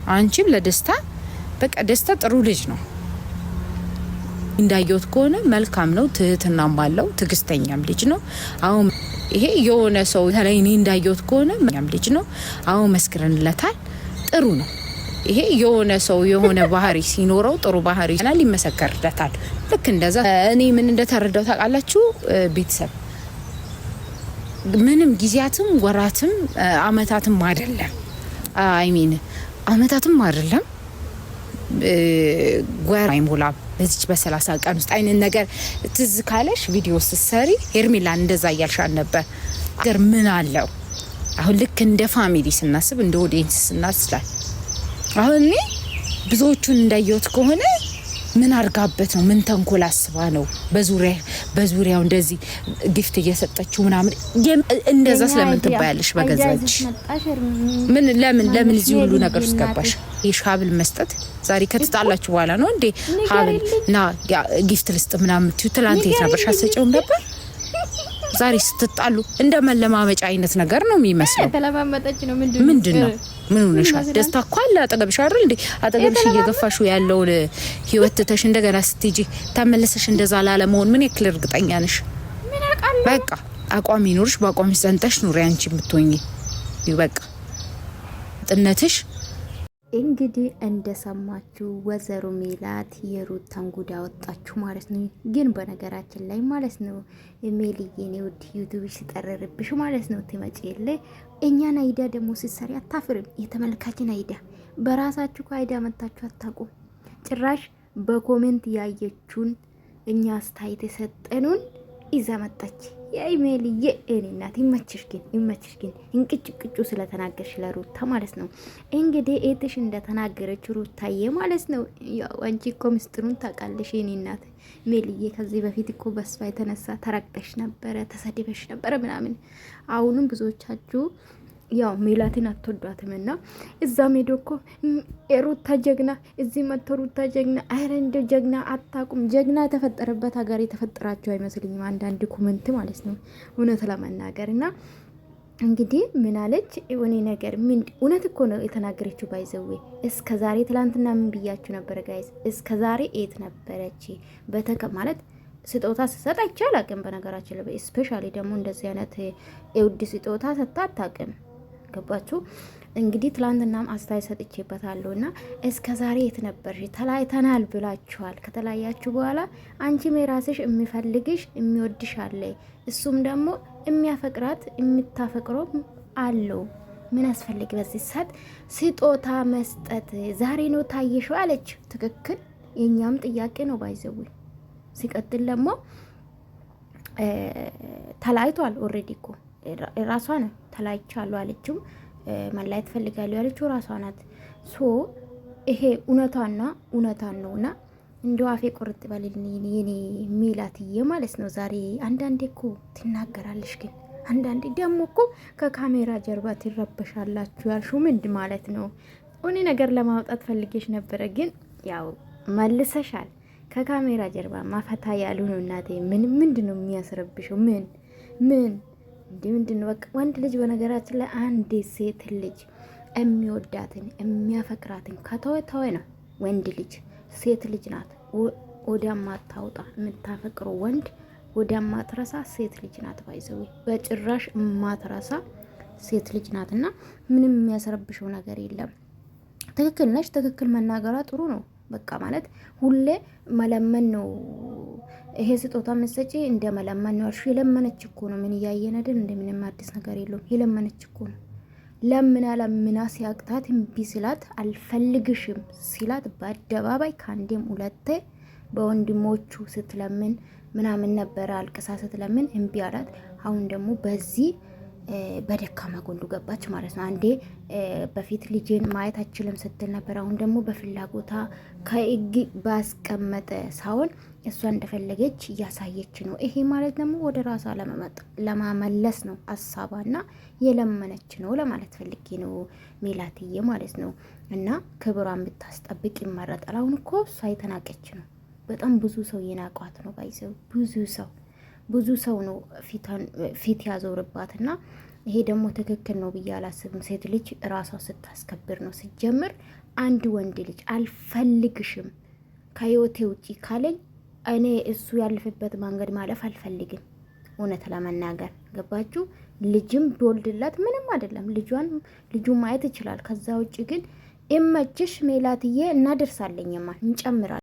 አንቺም ለደስታ በቃ ደስታ ጥሩ ልጅ ነው እንዳየሁት ከሆነ መልካም ነው። ትህትናም አለው ትግስተኛም ልጅ ነው። አሁን ይሄ የሆነ ሰው ተለይ እኔ እንዳየሁት ከሆነ መልካም ልጅ ነው። አሁን መስክረንለታል። ጥሩ ነው። ይሄ የሆነ ሰው የሆነ ባህሪ ሲኖረው ጥሩ ባህሪ ይመሰከርለታል። ልክ እንደዛ እኔ ምን እንደተረዳው ታውቃላችሁ ቤተሰብ ምንም ጊዜያትም ወራትም አመታትም አይደለም አይሚን አመታትም አይደለም ወር አይሞላም በዚች በ30 ቀን ውስጥ አይነት ነገር ትዝ ካለሽ ቪዲዮ ስትሰሪ ሄርሜላን እንደዛ እያልሻል ነበር። አገር ምን አለው አሁን ልክ እንደ ፋሚሊ ስናስብ እንደ ኦዲየንስ ስናስላል አሁን እኔ ብዙዎቹን እንዳየሁት ከሆነ ምን አርጋበት ነው ምን ተንኮል አስባ ነው በዙሪያው እንደዚህ ጊፍት እየሰጠችው ምናምን እንደዛ ስለምን ትባያለሽ በገዛች ምን ለምን እዚህ ሁሉ ነገር ውስጥ ገባሽ? ይሻብል መስጠት ዛሬ ከተጣላችሁ በኋላ ነው እንዴ ሀብል ና ጊፍት ልስጥ ምናምን ትላንት ነበር ሻሰጨውም ነበር ዛሬ ስትጣሉ እንደመለማመጫ አይነት ነገር ነው የሚመስለው። ተለማመጠች ነው ምንድነው ምን ሆነሻል? ደስታ እኮ አለ አጠገብሽ አይደል እንዴ? አጠገብሽ እየገፋሹ ያለውን ህይወት ተሽ እንደገና ስትጂ ተመለሰሽ እንደዛ ላለመሆን ምን ያክል እርግጠኛ ነሽ? በቃ አቋም ይኖርሽ፣ በአቋም ጸንተሽ ኑሪ። አንቺ የምትሆኚ በቃ ጥነትሽ እንግዲህ እንደሰማችሁ ወዘሮ ሜላት የሩታን ጉዳ ወጣችሁ ማለት ነው። ግን በነገራችን ላይ ማለት ነው ሜልዬ ነው ዩቲዩብ ሲጠረርብሽ ማለት ነው ትመጪለ እኛን አይዳ ደግሞ ሲሰሪ አታፍርም። የተመልካችን አይዳ በራሳችሁ አይዳ መታችሁ አታውቁም። ጭራሽ በኮሜንት ያየችውን እኛ አስተያየት የሰጠኑን ይዛ መጣች። የኢሜልዬ እናት ይመችሽ ግን እንቅጭቅጩ ስለተናገርሽ ለሩታ ማለት ነው። እንግዲህ እህትሽ እንደተናገረች ሩታዬ ማለት ነው። ያው አንቺ እኮ ምስጢሩን ታውቃለሽ የኔ እናት ሜልዬ። ከዚህ በፊት እኮ በሷ የተነሳ ተረግጠሽ ነበረ፣ ተሰድበሽ ነበረ ምናምን። አሁንም ብዙዎቻችሁ ያው ሜላትን አትወዷትምና እዛም ሄዶ እኮ ሩታ ጀግና እዚህ መጥቶ ሩታ ጀግና አይረ እንደ ጀግና አታቁም። ጀግና የተፈጠረበት ሀገር የተፈጠራችሁ አይመስልኝም አንዳንድ ኮሜንት ማለት ነው እውነት ለመናገርና እንግዲህ ምን አለች እኔ ነገር ምን እውነት እኮ ነው የተናገረችው። ባይዘዌ እስከ ዛሬ ትላንትና ምን ብያችሁ ነበር ጋይስ? እስከ ዛሬ ኤት ነበረች ማለት ስጦታ ስሰጥ አይቻላቅም። በነገራችን ላይ ስፔሻሊ ደግሞ እንደዚህ አይነት የውድ ስጦታ ሰጥታ አታውቅም። ገባችሁ? እንግዲህ ትላንትናም አስተያየት ሰጥቼበታለሁና እስከ ዛሬ የት ነበርሽ? ተለያይተናል ብላችኋል። ከተለያያችሁ በኋላ አንቺም የራስሽ የሚፈልግሽ የሚወድሽ አለ፣ እሱም ደግሞ የሚያፈቅራት የምታፈቅረው አለው። ምን አስፈልግ በዚህ ሰዓት ስጦታ መስጠት? ዛሬ ነው ታየሽው አለች። ትክክል፣ የኛም ጥያቄ ነው ባይዘው። ሲቀጥል ደግሞ ተለያይቷል ኦልሬዲ እኮ ራሷ ነው ተለያይቻለሁ አለችው። መለያየት ፈልጋለሁ ያለችው ራሷ ናት። ሶ ይሄ እውነታን ነውና እንደው አፌ ቁርጥ በልልኝ የኔ ሜላትዬ ማለት ነው። ዛሬ አንዳንዴ እኮ ትናገራለሽ፣ ግን አንዳንዴ ደግሞ እኮ ከካሜራ ጀርባ ትረበሻላችሁ። ያልሽው ምንድን ማለት ነው? እኔ ነገር ለማውጣት ፈልጌሽ ነበረ፣ ግን ያው መልሰሻል። ከካሜራ ጀርባ ማፈታ ያሉ ነው እናቴ። ምንድን ነው የሚያስረብሽው? ምን ምንድን ነው? በቃ ወንድ ልጅ በነገራችን ላይ አንድ ሴት ልጅ የሚወዳትን የሚያፈቅራትን ከተወ ነው ወንድ ልጅ። ሴት ልጅ ናት ወዲያማ ታውጣ የምታፈቅረው ወንድ ወዲያማ ትረሳ ሴት ልጅ ናት። ባይዘው በጭራሽ ማትረሳ ሴት ልጅ ናትና ምንም የሚያስረብሸው ነገር የለም። ትክክል ነሽ። ትክክል መናገሯ ጥሩ ነው። በቃ ማለት ሁሌ መለመን ነው። ይሄ ስጦታ መሰጪ እንደ መለመን ነው። እርሱ የለመነች እኮ ነው። ምን እያየን አይደል? እንደምንም አዲስ ነገር የለውም። የለመነች እኮ ነው። ለምና ሲያቅታት እምቢ ሲላት አልፈልግሽም ሲላት በአደባባይ ከአንዴም ሁለቴ በወንድሞቹ ስትለምን ምናምን ነበረ። አልቅሳ ስትለምን እምቢ አላት። አሁን ደግሞ በዚህ በደካማ ጎንዱ ገባች ማለት ነው። አንዴ በፊት ልጅን ማየት አችልም ስትል ነበር። አሁን ደግሞ በፍላጎታ ከእግ ባስቀመጠ ሳይሆን እሷ እንደፈለገች እያሳየች ነው። ይሄ ማለት ደግሞ ወደ ራሷ ለማመለስ ነው ሀሳቧና የለመነች ነው ለማለት ፈልጌ ነው ሜላትዬ ማለት ነው። እና ክብሯን ብታስጠብቅ ይመረጣል። አሁን እኮ እሷ የተናቀች ነው። በጣም ብዙ ሰው የናቋት ነው። ባይዘው ብዙ ሰው ነው ፊት ያዞርባትና ይሄ ደግሞ ትክክል ነው ብዬ አላስብም። ሴት ልጅ ራሷ ስታስከብር ነው። ሲጀምር አንድ ወንድ ልጅ አልፈልግሽም ከህይወቴ ውጪ ካለኝ እኔ እሱ ያለፈበት መንገድ ማለፍ አልፈልግም። እውነት ለመናገር ገባችሁ? ልጅም ቢወልድላት ምንም አይደለም፣ ልጁን ማየት ይችላል። ከዛ ውጪ ግን እመችሽ ሜላትዬ እናደርሳለኝማ እንጨምራለን።